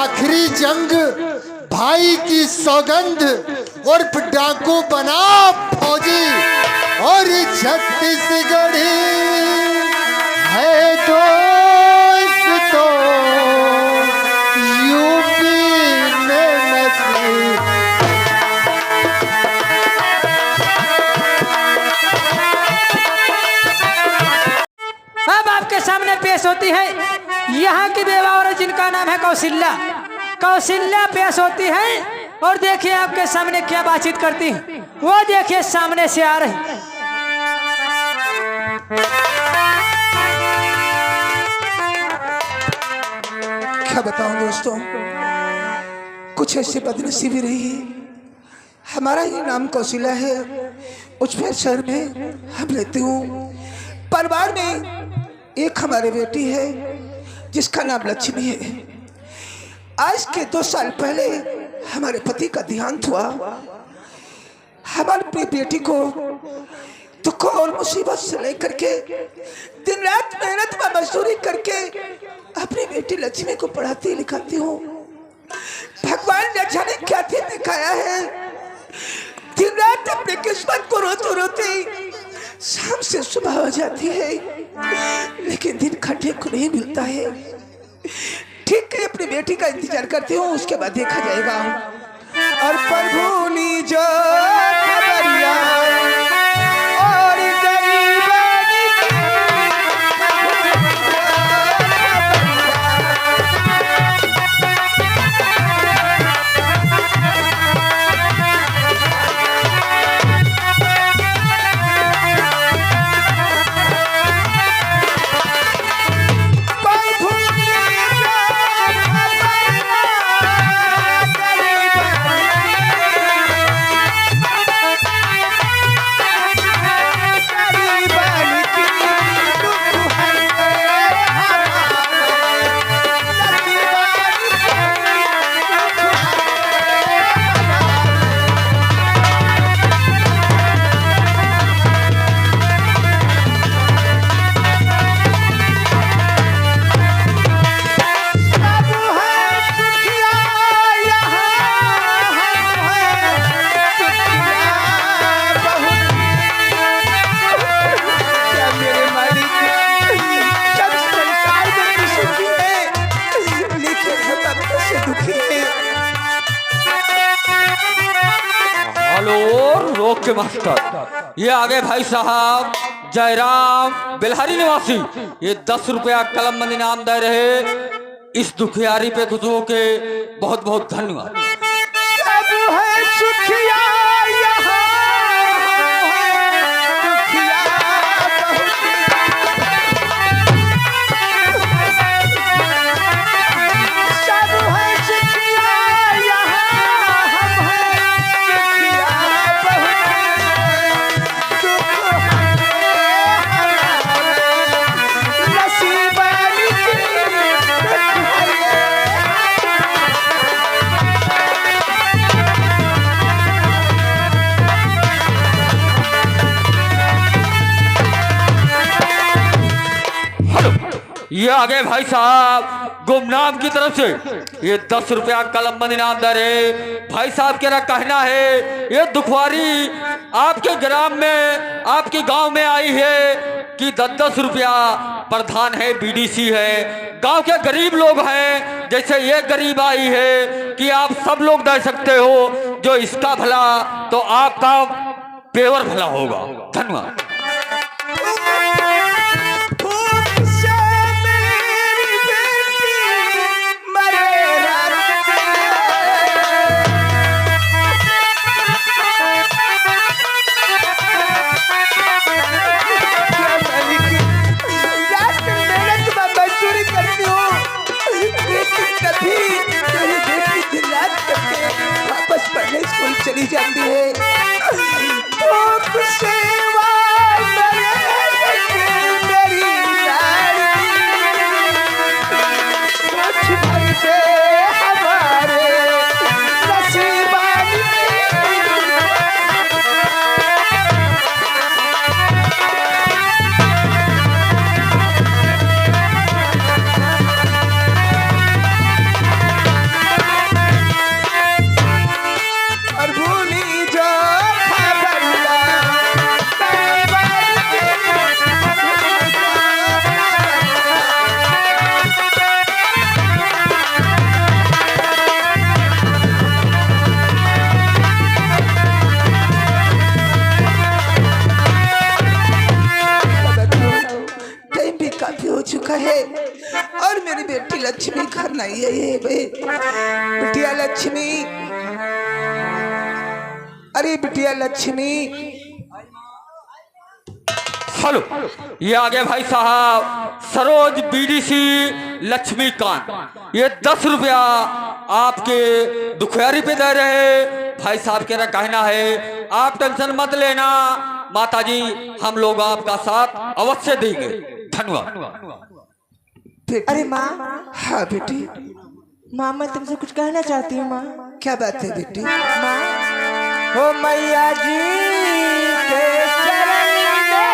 आखिरी जंग भाई की सौगंध और डाकू बना फौजी और छत्तीसगढ़ी है दोस्त तो यूपी में नसी। अब आपके सामने पेश होती है यहाँ की बेवा और जिनका नाम है कौशल्या। कौशल्या पेश होती है और देखिए आपके सामने क्या बातचीत करती है। वो देखिए सामने से आ रही। क्या बताऊं दोस्तों, कुछ ऐसी बदनसीबी रही है। हमारा ही नाम कौशल्या है। उच्चभर शहर में हम रहते हूँ। परिवार में एक हमारी बेटी है जिसका नाम लक्ष्मी है। आज के 2 साल पहले हमारे पति का देहांत हुआ। हमारी बेटी को दुख और मुसीबत से लेकर के दिन रात मेहनत व मजदूरी करके अपनी बेटी लक्ष्मी को पढ़ाती लिखाती हूँ। भगवान ने जाने क्या दिखाया है। दिन रात अपनी किस्मत को रोते रोते शाम से सुबह हो जाती है, लेकिन दिन खटे को नहीं मिलता है। ठीक है, अपनी बेटी का इंतजार करती हूँ, उसके बाद देखा जाएगा। और प्रभु नी जो खबरिया और गरीबानी ओके मास्टर, ये आगे भाई साहब जयराम बिलहरी निवासी ये 10 रुपया कलम बंद इनाम दे रहे। इस दुखियारी पे खुश होके बहुत बहुत धन्यवाद। ये आगे भाई साहब गुमनाम की तरफ से ये 10 रुपया कलम बंद इनाम दे रहे। भाई साहब का कहना है ये दुखवारी आपके ग्राम में आपके गांव में आई है कि 10-10 रुपया प्रधान है, बीडीसी है, गांव के गरीब लोग हैं जैसे ये गरीब आई है कि आप सब लोग दे सकते हो। जो इसका भला तो आपका पेवर भला होगा। धन्यवाद। स्कूल चली जाती है। मेरी बेटी लक्ष्मी घर नहीं है ये बिटिया लक्ष्मी। अरे बिटिया लक्ष्मी। हेलो, ये आ गए भाई साहब सरोज बीडीसी लक्ष्मीकांत। ये 10 रुपया आपके दुखियारी पे दे रहे भाई साहब के कहना है आप टेंशन मत लेना, माताजी हम लोग आपका साथ अवश्य देंगे। धन्यवाद। अरे माँ। हाँ बेटी। माँ मैं तुमसे कुछ कहना चाहती हूँ माँ। क्या बात है बेटी? माँ हो मैया जी के चरण में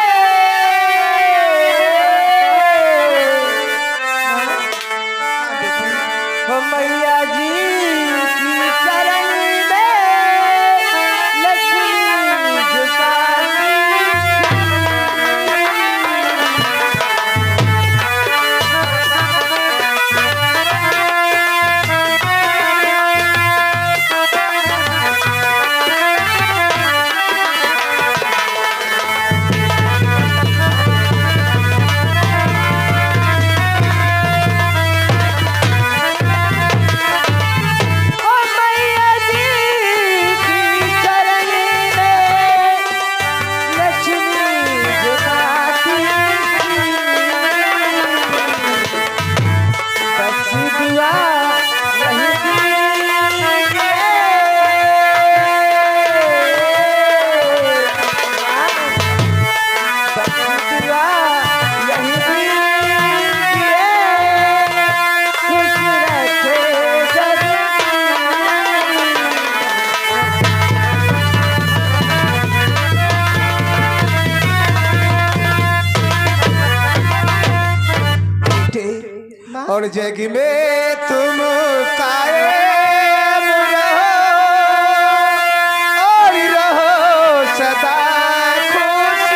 हो मैया जी की चरण में लक्ष्मी झुकाती। और जग में तुम कायम रहो और रहो सदा खुशहाल।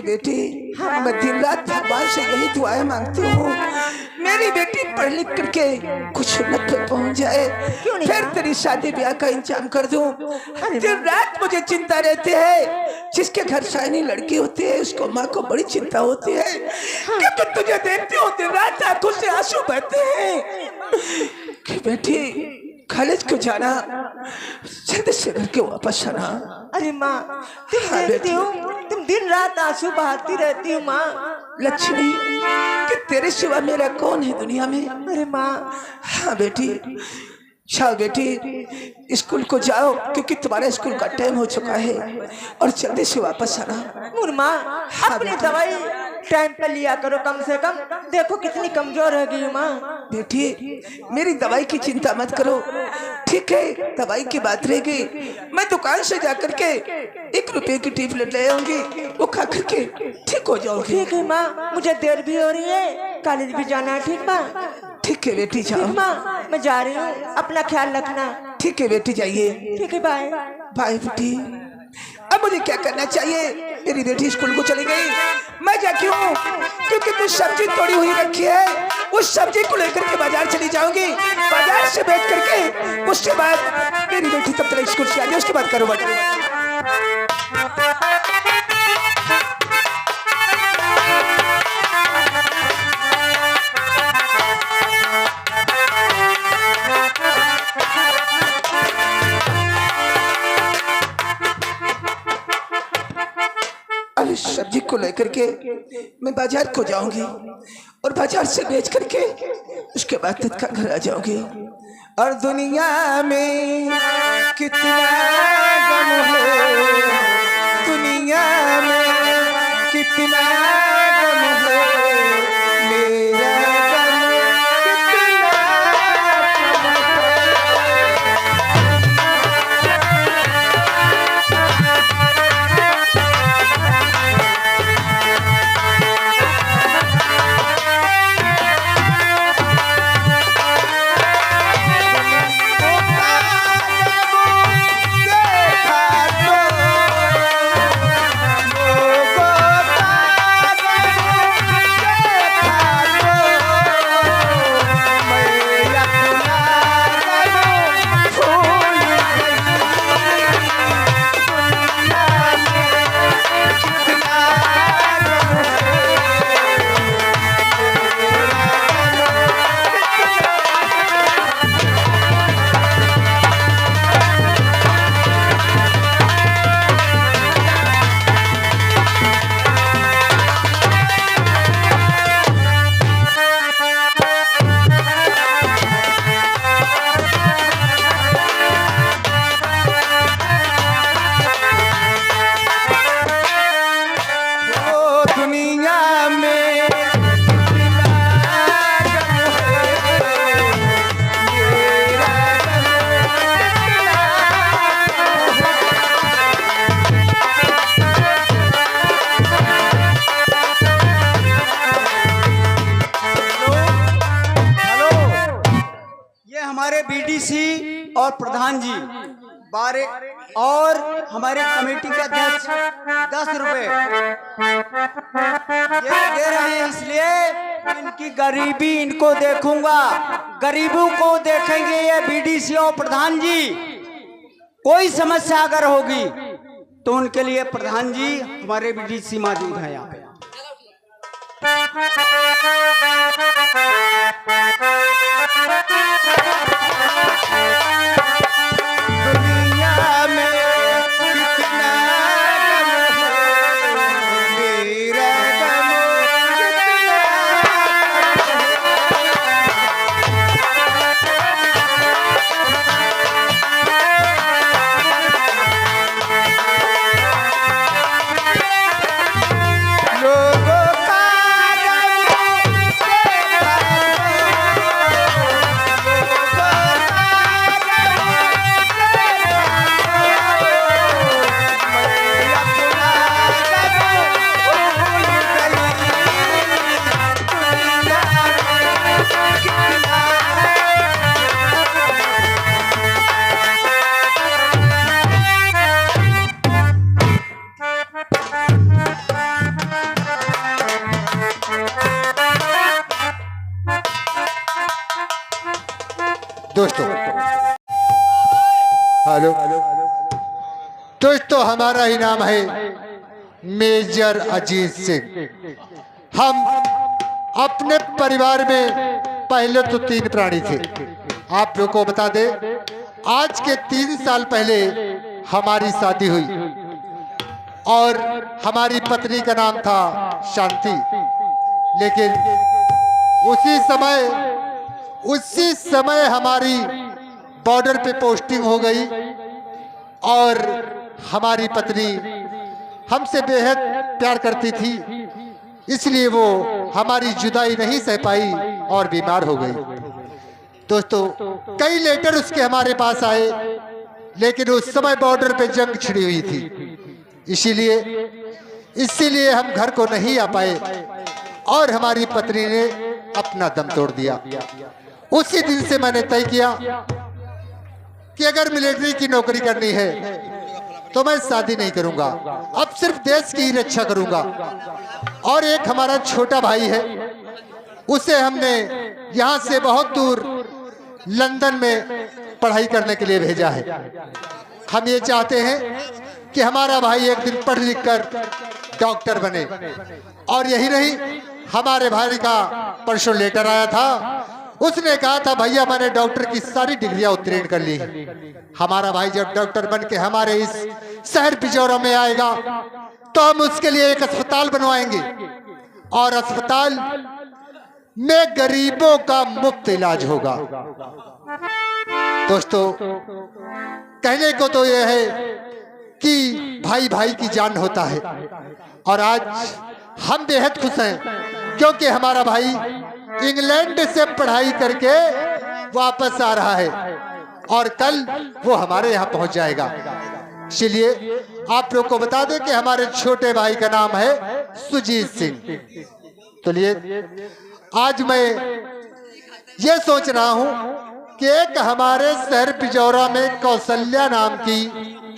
बेटी मैं दिन रात भगवान से यही दुआएं मांगती हूँ मेरी बेटी पढ़ लिख करके कुछ उन्नत पे पहुँच जाए, फिर तेरी शादी ब्याह का इंतजाम कर दूँ। दिन रात मुझे चिंता रहती है, जिसके घर शाइनी लड़की होती है उसको माँ को बड़ी चिंता होती है कि तुझे देखती हूँ दिन रात आंखों से आंसू बहते हैं कि बेटी कॉलेज को जाना, जल्दी से घर के वापस आना। अरे माँ तुम देखती हो तुम दिन रात आंसू बहाती रहती हो माँ। लक्ष्मी कि तेरे सिवा मेरा कौन है दुनिया में? अरे माँ। हाँ बेटी जाओ बेटी स्कूल को जाओ क्योंकि तुम्हारा स्कूल का टाइम हो चुका है और जल्दी से वापस आना। मुर्मा अपनी दवाई टाइम पे लिया करो कम से कम, देखो कितनी कमजोर हो गई माँ। बेटी मेरी दवाई की चिंता मत करो, ठीक है दवाई की बात रहेगी, मैं दुकान से जाकर के 1 रुपए की टेबलेट ले आऊंगी, वो खा करके ठीक हो जाओगी। ठीक है माँ, मुझे देर भी हो रही है, कॉलेज भी जाना है। ठीक माँ? ठीक है बेटी जाओ। माँ मैं जा रही हूँ, अपना ख्याल रखना। ठीक है बेटी जाइए। ठीक है बाय। बाय बेटी। अब मुझे क्या करना चाहिए? मेरी बेटी स्कूल को चली गई, मैं जाती हूँ क्योंकि कुछ सब्जी तोड़ी हुई रखी है, उस सब्जी को लेकर के बाजार चली जाऊंगी, बाजार से बेच करके उसके बाद मेरी बेटी तब तक स्कूल से आ जाए, उसके बाद करो बट सब्जी को लेकर के मैं बाजार को जाऊंगी और बाजार से बेच करके उसके बाद तत्काल घर आ जाओगे। और दुनिया में कितना गम है, दुनिया में कितना गम है, मेरा गम कितना बीडीसी और प्रधान जी 12 और हमारे कमेटी के अध्यक्ष 10 रुपए ये दे रहे हैं, इसलिए इनकी गरीबी इनको देखूंगा, गरीबों को देखेंगे ये बीडीसी और प्रधान जी। कोई समस्या अगर होगी तो उनके लिए प्रधान जी हमारे बीडीसी मौजूद हैं यहाँ पे। दुनिया में कितना गम है, मेरा गम कितना लोगों का गम देखा दोस्तों, हेलो दोस्तों, हमारा ही नाम है मेजर अजीत सिंह। हम अपने परिवार में पहले तो 3 प्राणी थे। आप लोगों को बता दें, आज के 3 साल पहले हमारी शादी हुई और हमारी पत्नी का नाम था शांति। लेकिन उसी समय हमारी बॉर्डर पे पोस्टिंग हो गई और हमारी पत्नी हमसे बेहद प्यार करती थी, इसलिए वो हमारी जुदाई नहीं सह पाई और बीमार हो गई। दोस्तों, कई लेटर उसके हमारे पास आए, लेकिन उस समय बॉर्डर पे जंग छिड़ी हुई थी, इसीलिए हम घर को नहीं आ पाए और हमारी पत्नी ने अपना दम तोड़ दिया। उसी दिन से मैंने तय किया कि अगर मिलिट्री की नौकरी करनी है तो मैं शादी नहीं करूंगा, अब सिर्फ देश की ही रक्षा करूंगा। और एक हमारा छोटा भाई है, उसे हमने यहाँ से बहुत दूर लंदन में पढ़ाई करने के लिए भेजा है। हम ये चाहते हैं कि हमारा भाई एक दिन पढ़ लिख कर डॉक्टर बने। और यही नहीं, हमारे भाई का परसों लेटर आया था, उसने कहा था भैया मैंने डॉक्टर की सारी डिग्रियां उत्तीर्ण कर ली। हमारा भाई जब डॉक्टर बन के हमारे इस शहर पिजौरा में आएगा तो हम उसके लिए एक अस्पताल बनवाएंगे और अस्पताल में गरीबों का मुफ्त इलाज होगा। दोस्तों, कहने को तो यह है कि भाई भाई की जान होता है, और आज हम बेहद खुश हैं क्योंकि हमारा भाई इंग्लैंड से पढ़ाई करके वापस आ रहा है और कल वो हमारे यहाँ पहुंच जाएगा। इसलिए आप लोग को बता दें कि हमारे छोटे भाई का नाम है सुजीत सिंह। तो लिए आज मैं ये सोच रहा हूं कि एक हमारे शहर पिजौरा में कौशल्या नाम की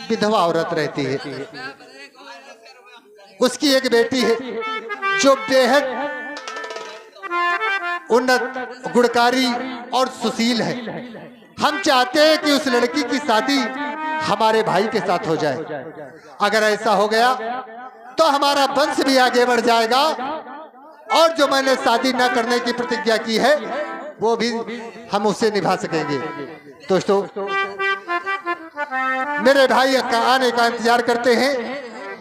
विधवा औरत रहती है। उसकी एक बेटी है जो बेहद उन्नत, गुणकारी और सुशील है। हम चाहते हैं कि उस लड़की की शादी हमारे भाई के साथ हो जाए। अगर ऐसा हो गया तो हमारा वंश भी आगे बढ़ जाएगा, और जो मैंने शादी न करने की प्रतिज्ञा की है वो भी हम उसे निभा सकेंगे। दोस्तों, मेरे भाई का आने का इंतजार करते हैं,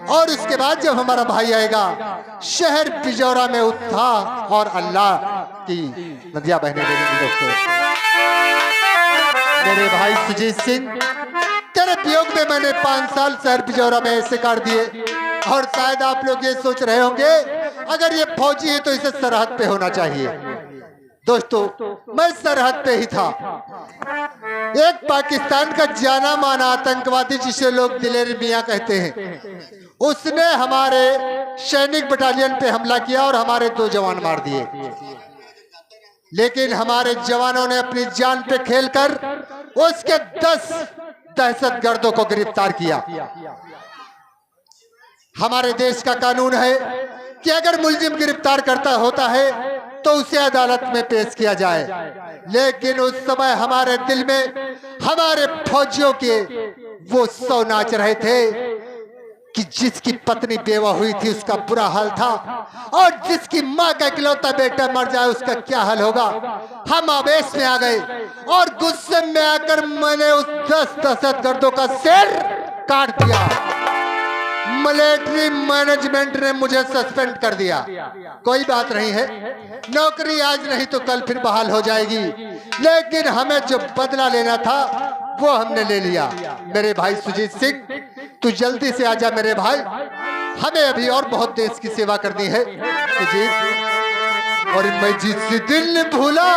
और उसके बाद जब हमारा भाई आएगा शहर पिजौरा में उत्साह और अल्लाह की नदियां बहने लगेंगी। दोस्तों, मेरे भाई सुजीत सिंह, तेरे वियोग में मैंने 5 साल शहर पिजौरा में ऐसे काट दिए, और शायद आप लोग ये सोच रहे होंगे अगर ये फौजी है तो इसे सरहद पे होना चाहिए। दोस्तों, मैं सरहद पे ही था। एक पाकिस्तान का जाना माना आतंकवादी जिसे लोग दिलेर मियां कहते हैं, उसने हमारे सैनिक बटालियन पे हमला किया और हमारे 2 जवान मार दिए। लेकिन हमारे जवानों ने अपनी जान पे खेलकर उसके 10 दहशतगर्दों को गिरफ्तार किया। हमारे देश का कानून है कि अगर मुलजिम गिरफ्तार करता होता है तो उसे अदालत में पेश किया जाए, लेकिन उस समय हमारे दिल में हमारे फौजियों के वो 100 नाच रहे थे कि जिसकी पत्नी बेवा हुई थी उसका बुरा हाल था, और जिसकी माँ का इकलौता बेटा मर जाए उसका क्या हाल होगा। हम आवेश में आ गए और गुस्से में आकर मैंने उस 10 दहशतगर्दों का सिर काट दिया। मिलिट्री मैनेजमेंट ने मुझे सस्पेंड कर दिया। कोई बात नहीं है, नौकरी आज नहीं तो कल फिर बहाल हो जाएगी, लेकिन हमें जो बदला लेना था वो हमने ले लिया। मेरे भाई सुजीत सिंह, तू जल्दी से आजा मेरे भाई, हमें अभी और बहुत देश की सेवा करनी है। सुजीत, और मैं जिस दिन भूला